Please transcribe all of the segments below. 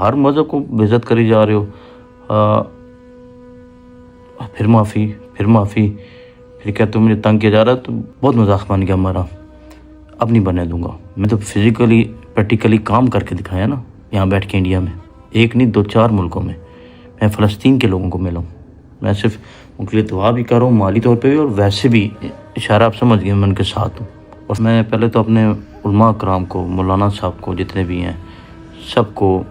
ہر مذہب کو بےعزت کری جا رہے ہو. پھر معافی پھر کیا تم مجھے تنگ کیا جا رہا ہے. تو بہت مذاق بن گیا ہمارا. اب نہیں بننے دوں گا. میں تو فزیکلی پریکٹیکلی کام کر کے دکھایا نا یہاں بیٹھ کے انڈیا میں, ایک نہیں 2-4 ملکوں میں. میں فلسطین کے لوگوں کو ملا ہوں. میں صرف ان کے لیے دعا بھی کر رہا ہوں, مالی طور پہ بھی, اور ویسے بھی اشارہ آپ سمجھ گئے, میں ان کے ساتھ ہوں. اور میں پہلے تو اپنے علماء کرام کو, مولانا صاحب کو, جتنے بھی ہیں سب کو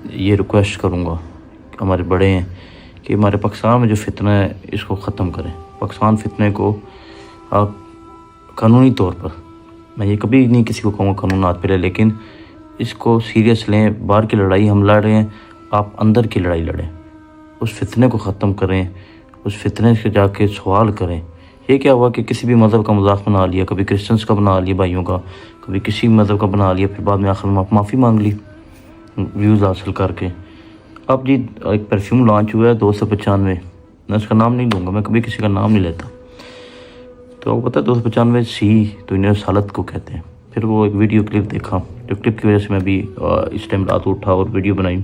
یہ ریکویسٹ کروں گا, ہمارے بڑے ہیں, کہ ہمارے پاکستان میں جو فتنہ ہے اس کو ختم کریں. پاکستان فتنے کو آپ قانونی طور پر, میں یہ کبھی نہیں کسی کو کہوں گا قانونات پہ لے, لیکن اس کو سیریس لیں. باہر کی لڑائی ہم لڑ رہے ہیں, آپ اندر کی لڑائی لڑیں. اس فتنے کو ختم کریں, اس فتنے سے جا کے سوال کریں. یہ کیا ہوا کہ کسی بھی مذہب کا مذاق بنا لیا, کبھی کرسچنس کا بنا لیا بھائیوں کا, کبھی کسی مذہب کا بنا لیا, پھر بعد میں آخر میں معافی مانگ لی ویوز حاصل کر کے. اب جی ایک پرفیوم لانچ ہوا ہے 295, میں اس کا نام نہیں لوں گا, میں کبھی کسی کا نام نہیں لیتا. تو وہ پتہ ہے 295C تو انہیں رسالت کو کہتے ہیں. پھر وہ ایک ویڈیو کلپ دیکھا, جو کلپ کی وجہ سے میں بھی اس ٹائم رات اٹھا اور ویڈیو بنائی,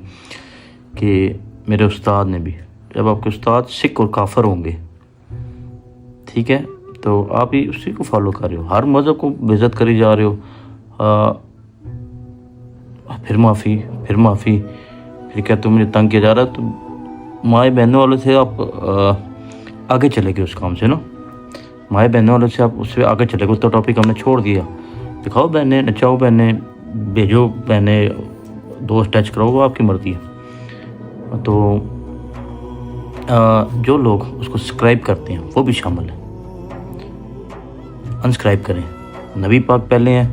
کہ میرے استاد نے بھی, جب آپ کے استاد سکھ اور کافر ہوں گے, ٹھیک ہے, تو آپ ہی اسی کو فالو کر رہے ہو, ہر مذہب کو بےعزت کری جا رہے ہو. پھر معافی پھر کیا تم مجھے تنگ کیا جا رہا ہے. تو مائیں بہنوں والے سے آپ آگے چلے گئے اس کام سے نا, مائیں بہنوں والے سے آپ اس سے آگے چلے گئے. اس تو ٹاپک ہم نے چھوڑ دیا. دکھاؤ بہنیں, نچاؤ بہنیں, بھیجو بہنیں, دوست ٹچ کراؤ, وہ آپ کی مرضی ہے. تو جو لوگ اس کو سبسکرائب کرتے ہیں وہ بھی شامل ہیں, انسکرائب کریں. نبی پاک پہلے ہیں,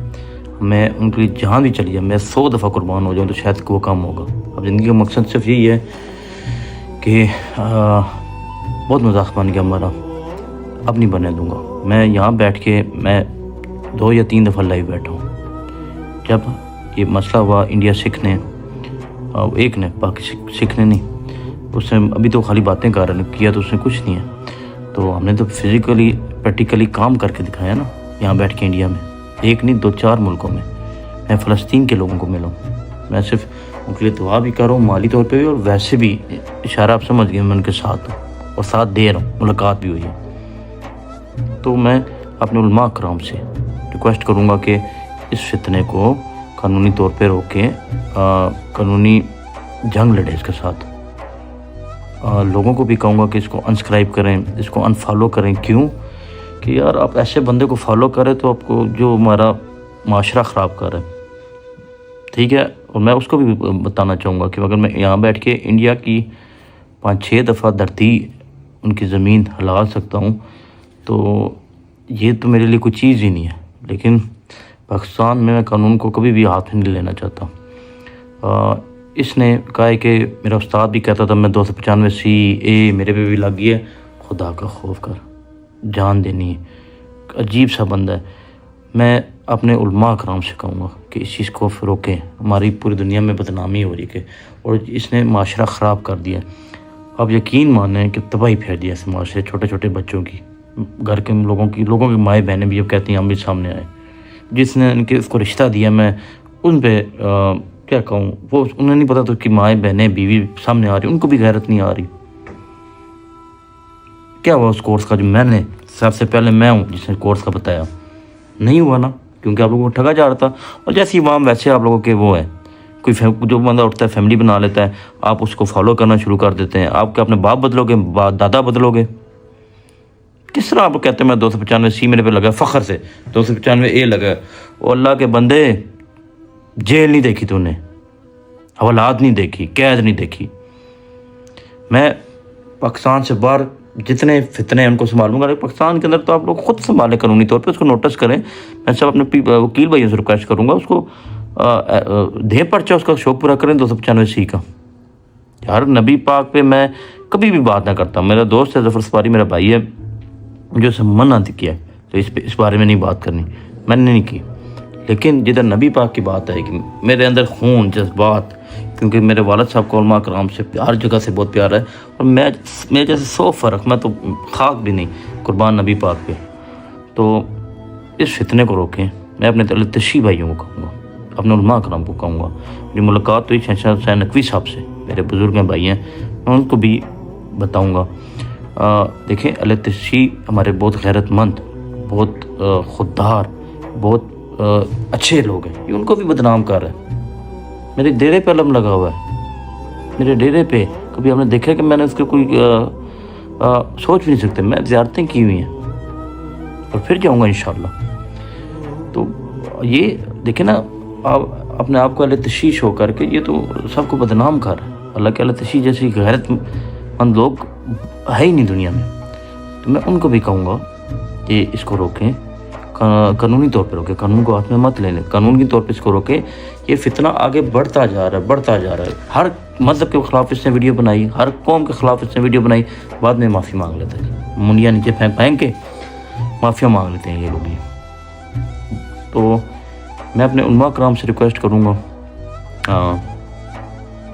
میں ان کے لیے جہاں بھی چلی جائیں, میں 100 دفعہ قربان ہو جاؤں تو شاید وہ کام ہوگا. اب زندگی کا مقصد صرف یہی ہے کہ بہت مذاق بن گیا ہمارا, اب نہیں بننے دوں گا. میں یہاں بیٹھ کے میں 2 یا 3 دفعہ لائیو بیٹھا ہوں. جب یہ مسئلہ ہوا انڈیا سکھ نے, ایک نے, باقی سکھ نے نہیں, اس نے ابھی تو خالی باتیں کر رہے ہیں, کیا تو اس نے کچھ نہیں ہے. تو ہم نے تو فزیکلی پریکٹیکلی کام کر کے دکھایا نا یہاں بیٹھ کے انڈیا میں, ایک نہیں 2-4 ملکوں میں. میں فلسطین کے لوگوں کو ملا ہوں. میں صرف ان کے لیے دعا بھی کر رہا ہوں, مالی طور پہ بھی, اور ویسے بھی اشارہ آپ سمجھ گئے, میں ان کے ساتھ ہوں اور ساتھ دے رہا ہوں. ملاقات بھی ہوئی ہے. تو میں اپنے علماء کرام سے ریکویسٹ کروں گا کہ اس فتنے کو قانونی طور پہ روکیں, قانونی جنگ لڑے اس کے ساتھ. لوگوں کو بھی کہوں گا کہ اس کو انسکرائب کریں, اس کو انفالو کریں. کیوں کہ یار آپ ایسے بندے کو فالو کریں تو آپ کو جو ہمارا معاشرہ خراب کر رہا ہے, ٹھیک ہے. اور میں اس کو بھی بتانا چاہوں گا کہ اگر میں یہاں بیٹھ کے انڈیا کی 5-6 دفعہ دھرتی ان کی زمین ہلا سکتا ہوں, تو یہ تو میرے لیے کوئی چیز ہی نہیں ہے. لیکن پاکستان میں قانون کو کبھی بھی ہاتھ میں نہیں لینا چاہتا. اس نے کہا ہے کہ میرا استاد بھی کہتا تھا میں 295C میرے پہ بھی لگ گئی ہے. خدا کا خوف کر, جان دینی ہے. عجیب سا بندہ ہے. میں اپنے علماء کرام سے کہوں گا کہ اس چیز کو روکیں. ہماری پوری دنیا میں بدنامی ہو رہی ہے, اور اس نے معاشرہ خراب کر دیا. اب یقین مانیں کہ تباہی پھیر دیا اس معاشرے, چھوٹے چھوٹے بچوں کی, گھر کے لوگوں کی مائیں بہنیں بھی اب کہتی ہیں ہم بھی سامنے آئے. جس نے ان کے اس کو رشتہ دیا, میں ان پہ کیا کہوں, وہ انہیں نہیں پتا تو کہ مائیں بہنیں بیوی سامنے آ رہی, ان کو بھی غیرت نہیں آ رہی. کیا ہوا اس کورس کا جو میں نے سب سے پہلے میں ہوں جس نے کورس کا بتایا؟ نہیں ہوا نا, کیونکہ آپ لوگوں کو ٹھگا جا رہا تھا. اور جیسی عوام ویسے آپ لوگوں کے وہ ہے, کوئی جو بندہ اٹھتا ہے فیملی بنا لیتا ہے, آپ اس کو فالو کرنا شروع کر دیتے ہیں. آپ کے اپنے باپ بدلو گے, دادا بدلو گے. کس طرح آپ کہتے ہیں میں 295C میرے پہ لگا فخر سے, 295A لگا. اور اللہ کے بندے, جیل نہیں دیکھی تو نے, حوالات نہیں دیکھی, قید نہیں دیکھی. میں پاکستان سے باہر جتنے فتنے ہیں ان کو سنبھالوں گا. پاکستان کے اندر تو آپ لوگ خود سنبھالیں قانونی طور پہ, اس کو نوٹس کریں. میں سب اپنے وکیل بھائیوں سے ریکویسٹ کروں گا, اس کو دے پرچہ اس کا شوق پورا کریں 295C کا. یار نبی پاک پہ میں کبھی بھی بات نہ کرتا. میرا دوست ہے ظفر سپاری, میرا بھائی ہے, جو اسے منع کیا تو اس بارے میں نہیں بات کرنی, میں نے نہیں کی. لیکن جدھر نبی پاک کی بات ہے کہ میرے اندر خون جذبات, کیونکہ میرے والد صاحب کو علماء کرام سے ہر جگہ سے بہت پیار ہے, اور میرے جیسے 100 فرق, میں تو خاک بھی نہیں قربان نبی پاک پہ. تو اس فتنے کو روکیں. میں اپنے تشیع بھائیوں کو کہوں گا, اپنے علماء کرام کو کہوں گا. میری ملاقات ہوئی شہنشاہ حسین نقوی صاحب سے, میرے بزرگ ہیں, بھائی ہیں, میں ان کو بھی بتاؤں گا. دیکھیں علیہ تشیع ہمارے بہت غیرت مند, بہت خوددار, بہت اچھے لوگ ہیں. یہ ان کو بھی بدنام کر رہا ہے. میرے ڈیرے پہ علم لگا ہوا ہے, میرے ڈیرے پہ. کبھی ہم نے دیکھا کہ میں نے اس کے کوئی سوچ بھی نہیں سکتے. میں زیارتیں کی ہوئی ہیں اور پھر جاؤں گا انشاءاللہ. تو یہ دیکھیں نا, آپ اپنے آپ کو علیہ تشیع ہو کر کے یہ تو سب کو بدنام کر رہا ہے. اللہ کے علیہ تشیع جیسی غیرت مند لوگ ہے ہی نہیں دنیا میں. تو میں ان کو بھی کہوں گا کہ اس کو روکیں, قانونی طور پہ روکیں, قانون کو ہاتھ میں مت لے لیں, قانون کی طور پہ اس کو روکیں. یہ فتنہ آگے بڑھتا جا رہا ہے. ہر مذہب کے خلاف اس نے ویڈیو بنائی, ہر قوم کے خلاف اس نے ویڈیو بنائی, بعد میں معافی مانگ لیتا ہے. منڈیاں نیچے پھینک کے معافیاں مانگ لیتے ہیں یہ لوگ. تو میں اپنے علماء کرام سے ریکویسٹ کروں گا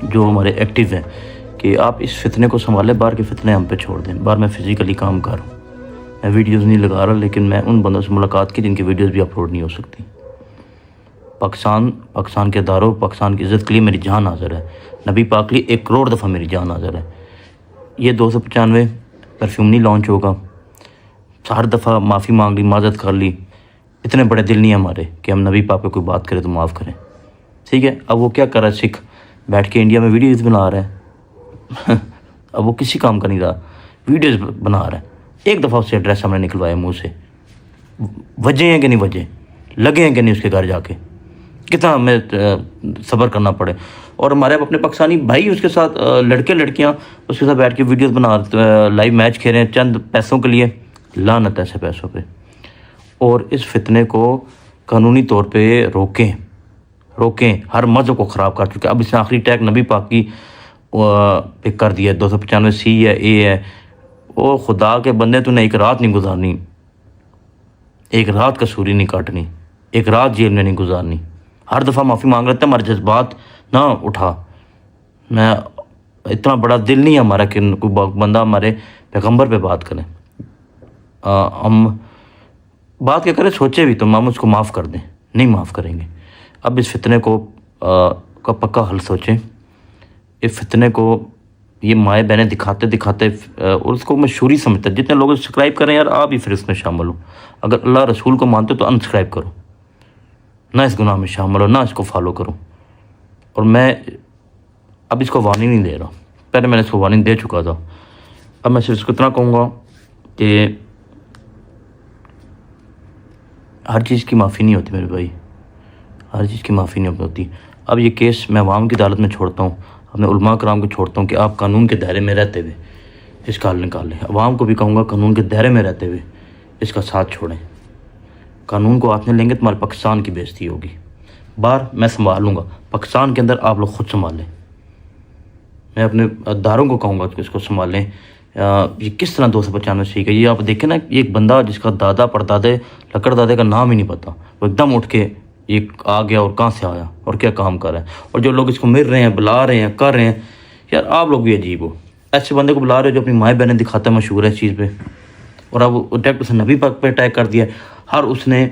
جو ہمارے ایکٹیو ہیں کہ آپ اس فتنے کو سنبھالیں. باہر کے فتنے ہم پہ چھوڑ دیں. باہر میں فزیکلی کام کر رہا ہوں, میں ویڈیوز نہیں لگا رہا, لیکن میں ان بندوں سے ملاقات کی جن کی ویڈیوز بھی اپلوڈ نہیں ہو سکتی. پاکستان کے اداروں, پاکستان کی عزت کے لیے میری جان حاضر ہے. نبی پاک کے لیے 1 کروڑ دفعہ میری جان حاضر ہے. یہ 295 پرفیوم نہیں لانچ ہوگا. ہر دفعہ معافی مانگ لی, معذرت کر لی. اتنے بڑے دل نہیں ہمارے کہ ہم نبی پاک پہ کوئی بات کریں تو معاف کریں. ٹھیک ہے, اب وہ کیا کر رہا ہے سکھ, بیٹھ کے انڈیا میں ویڈیوز بنا رہا ہے. اب وہ کسی کام کا نہیں رہا, ویڈیوز بنا رہا ہے. ایک دفعہ اسے ایڈریس ہم نے نکلوایا منہ سے. وجہ ہیں کہ نہیں وجہ, لگے ہیں کہ نہیں اس کے گھر جا کے, کتنا ہمیں صبر کرنا پڑے. اور ہمارے اپنے پاکستانی بھائی اس کے ساتھ لڑکے لڑکیاں اس کے ساتھ بیٹھ کے ویڈیوز بنا لائیو میچ کھیل رہے ہیں چند پیسوں کے لیے. لعنت ایسے پیسوں پہ. اور اس فتنے کو قانونی طور پہ روکیں. ہر مذہب کو خراب کر چکے. اب اس نے آخری ٹیگ نبی پاک کی پہ کر دیا. 295 سی ہے, اے ہے. او خدا کے بندے, تو نے ایک رات نہیں گزارنی, ایک رات کا سوری نہیں کاٹنی, ایک رات جیل میں نہیں گزارنی. ہر دفعہ معافی مانگ رہتے ہیں. ہمارے جذبات نہ اٹھا. میں اتنا بڑا دل نہیں ہے ہمارا کہ کوئی بندہ ہمارے پیغمبر پہ بات کرے. ہم بات کیا کریں, سوچے بھی تو ہم اس کو معاف کر دیں. نہیں معاف کریں گے. اب اس فتنے کو کا پکا حل سوچیں. اس فتنے کو یہ مائیں بہنیں دکھاتے اور اس کو مشہوری سمجھتا ہے. جتنے لوگ سبسکرائب کریں یار, آپ بھی پھر اس میں شامل ہو. اگر اللہ رسول کو مانتے تو انسبسکرائب کرو, نہ اس گناہ میں شامل ہو, نہ اس کو فالو کرو. اور میں اب اس کو وارننگ نہیں دے رہا. پہلے میں نے اس کو وارننگ دے چکا تھا. اب میں صرف اس کو اتنا کہوں گا کہ ہر چیز کی معافی نہیں ہوتی میرے بھائی, ہر چیز کی معافی نہیں ہوتی. اب یہ کیس میں عوام کی عدالت میں چھوڑتا ہوں, اپنے علماء کرام کو چھوڑتا ہوں کہ آپ قانون کے دائرے میں رہتے ہوئے اس کا حل نکال لیں. عوام کو بھی کہوں گا قانون کے دائرے میں رہتے ہوئے اس کا ساتھ چھوڑیں. قانون کو ہاتھ میں لیں گے تمہارے پاکستان کی بے عزتی ہوگی. باہر میں سنبھالوں گا, پاکستان کے اندر آپ لوگ خود سنبھالیں. میں اپنے اداروں کو کہوں گا کہ اس کو سنبھالیں. یہ کس طرح 295 سیکھ ہے. یہ آپ دیکھیں نا, یہ ایک بندہ جس کا دادا پردادے لکڑ دادے کا نام ہی نہیں پتا, وہ ایک دم اٹھ کے یہ آ گیا اور کہاں سے آیا اور کیا کام کر رہا ہے. اور جو لوگ اس کو مل رہے ہیں, بلا رہے ہیں, کر رہے ہیں, یار آپ لوگ بھی عجیب ہو. ایسے بندے کو بلا رہے ہو جو اپنی مائیں بہنیں دکھاتا ہے, مشہور ہے اس چیز پہ. اور اب اٹیک اس نے نبی پاک پہ اٹیک کر دیا. ہر اس نے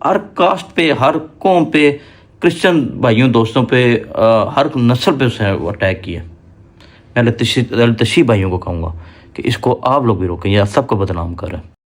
ہر کاسٹ پہ, ہر قوم پہ, کرسچن بھائیوں دوستوں پہ, ہر نسل پہ اس نے اٹیک کیا. میں علیہ تشیع بھائیوں کو کہوں گا کہ اس کو آپ لوگ بھی روکیں. یہ سب کو بدنام کر رہا ہے.